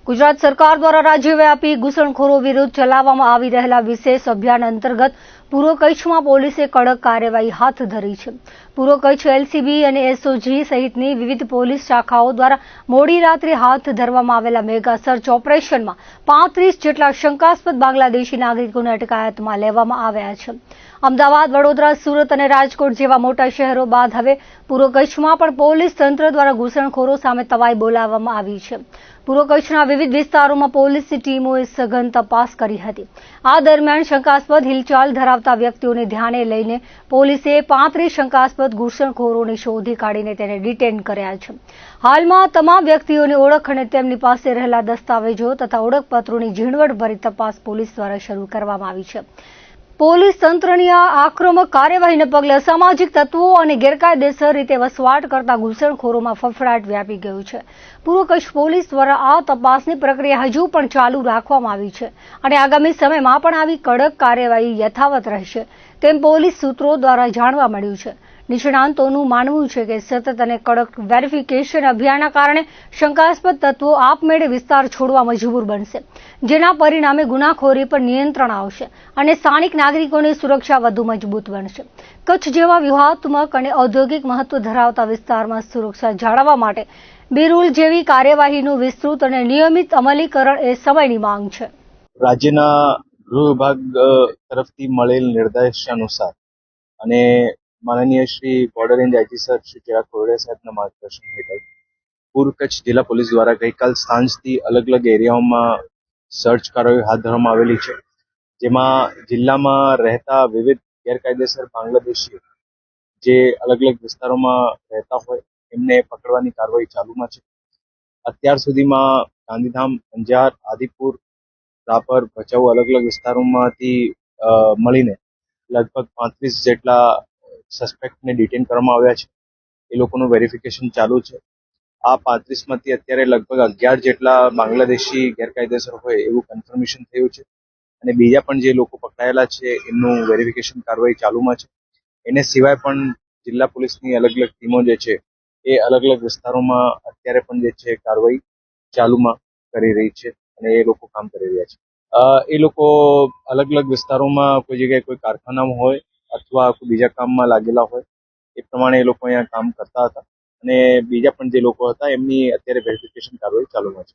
ગુજરાત સરકાર દ્વારા રાજ્યવ્યાપી ઘૂસણખોરો વિરુદ્ધ ચલાવવામાં આવી રહેલા વિશેષ અભિયાન અંતર્ગત પૂર્વ કચ્છમાં પોલીસે કડક કાર્યવાહી હાથ ધરી છે। પૂર્વ કચ્છ એલસીબી અને એસઓજી સહિતની વિવિધ પોલીસ શાખાઓ દ્વારા મોડી રાત્રે હાથ ધરવામાં આવેલા મેગા સર્ચ ઓપરેશનમાં 35 જેટલા શંકાસ્પદ બાંગ્લાદેશી નાગરિકોને અટકાયતમાં લેવામાં આવ્યા છે। અમદાવાદ, વડોદરા, સુરત અને રાજકોટ જેવા મોટા શહેરો બાદ હવે પૂર્વ કચ્છમાં પણ પોલીસ તંત્ર દ્વારા ઘૂસણખોરો સામે તવાઈ બોલાવવામાં આવી છે। પૂર્વ કચ્છના વિવિધ વિસ્તારોમાં પોલીસની ટીમોએ સઘન તપાસ કરી હતી। આ દરમિયાન શંકાસ્પદ હિલચાલ ધરાવતા વ્યક્તિઓને ધ્યાને લઈને પોલીસે 35 શંકાસ્પદ ઘૂસણખોરોને શોધી કાઢીને તેને ડિટેન કર્યા છે। હાલમાં તમામ વ્યક્તિઓની ઓળખ અને તેમની પાસે રહેલા દસ્તાવેજો તથા ઓળખપત્રોની ઝીણવટભરી તપાસ પોલીસ દ્વારા શરૂ કરવામાં આવી છે। પોલીસ તંત્રની આ આક્રમક કાર્યવાહીને પગલે અસામાજિક તત્વો અને ગેરકાયદેસર રીતે વસવાટ કરતા ઘૂસણખોરોમાં ફફડાટ વ્યાપી ગયો છે। પૂર્વ કચ્છ પોલીસ દ્વારા આ તપાસની પ્રક્રિયા હજુ પણ ચાલુ રાખવામાં આવી છે અને આગામી સમયમાં પણ આવી કડક કાર્યવાહી યથાવત રહેશે તેમ પોલીસ સૂત્રો દ્વારા જાણવા મળ્યું છે। નિષ્ણાંતોનું માનવું છે કે સતત અને કડક વેરિફિકેશન અભિયાનના કારણે શંકાસ્પદ તત્વો આપમેળે વિસ્તાર છોડવા મજબૂર બનશે, જેના પરિણામે ગુનાખોરી પર નિયંત્રણ આવશે અને સ્થાનિક નાગરિકોની સુરક્ષા વધુ મજબૂત બનશે। કચ્છ જેવા વ્યૂહાત્મક અને ઔદ્યોગિક મહત્વ ધરાવતા વિસ્તારમાં સુરક્ષા જાળવવા માટે બી-રૂલ જેવી કાર્યવાહીનું વિસ્તૃત અને નિયમિત અમલીકરણ એ સમયની માંગ છે। રાજ્યના ગૃહ વિભાગ તરફથી મળેલ નિર્દેશ અનુસાર અને માનનીય Shri border range IG sir Shri Chirag Kordia સાહેબના માર્ગદર્શન હેઠળ પૂર્વ કચ્છ જિલ્લા પોલીસ દ્વારા ગઈકાલ સાંજથી અલગ અલગ એરિયાઓમાં સર્ચ કાર્યવાહી હાથ ધરવામાં આવેલી છે, જેમાં જિલ્લામાં રહેતા વિવિધ ગેરકાયદેસર બાંગ્લાદેશીઓ જે અલગ અલગ વિસ્તારોમાં રહેતા હોય એમને પકડવાની કાર્યવાહી ચાલુમાં છે। અત્યાર સુધીમાં ગાંધીધામ, અંજાર, આદિપુર, રાપર, ભચાઉ અલગ અલગ વિસ્તારોમાંથી મળીને લગભગ 35 જેટલા સસ્પેક્ટને ડિટેન કરવામાં આવ્યા છે। એ લોકોનું વેરિફિકેશન ચાલુ છે। આ 35માંથી અત્યારે લગભગ 11 જેટલા બાંગ્લાદેશી ગેરકાયદેસર હોય એવું કન્ફર્મેશન થયું છે અને બીજા પણ જે લોકો પકડાયેલા છે એમનું વેરિફિકેશન કાર્યવાહી ચાલુમાં છે। એને સિવાય પણ જિલ્લા પોલીસની અલગ અલગ ટીમો જે છે એ અલગ અલગ વિસ્તારોમાં અત્યારે પણ જે છે કાર્યવાહી ચાલુમાં કરી રહી છે અને એ લોકો કામ કરી રહ્યા છે। એ લોકો અલગ અલગ વિસ્તારોમાં કોઈ જગ્યાએ કોઈ કારખાનામાં હોય અથવા કોઈ બીજા કામમાં લાગેલા હોય એ પ્રમાણે એ લોકો અહીંયા કામ કરતા હતા અને બીજા પણ જે લોકો હતા એમની અત્યારે વેરિફિકેશન કાર્યવાહી ચાલુમાં છે।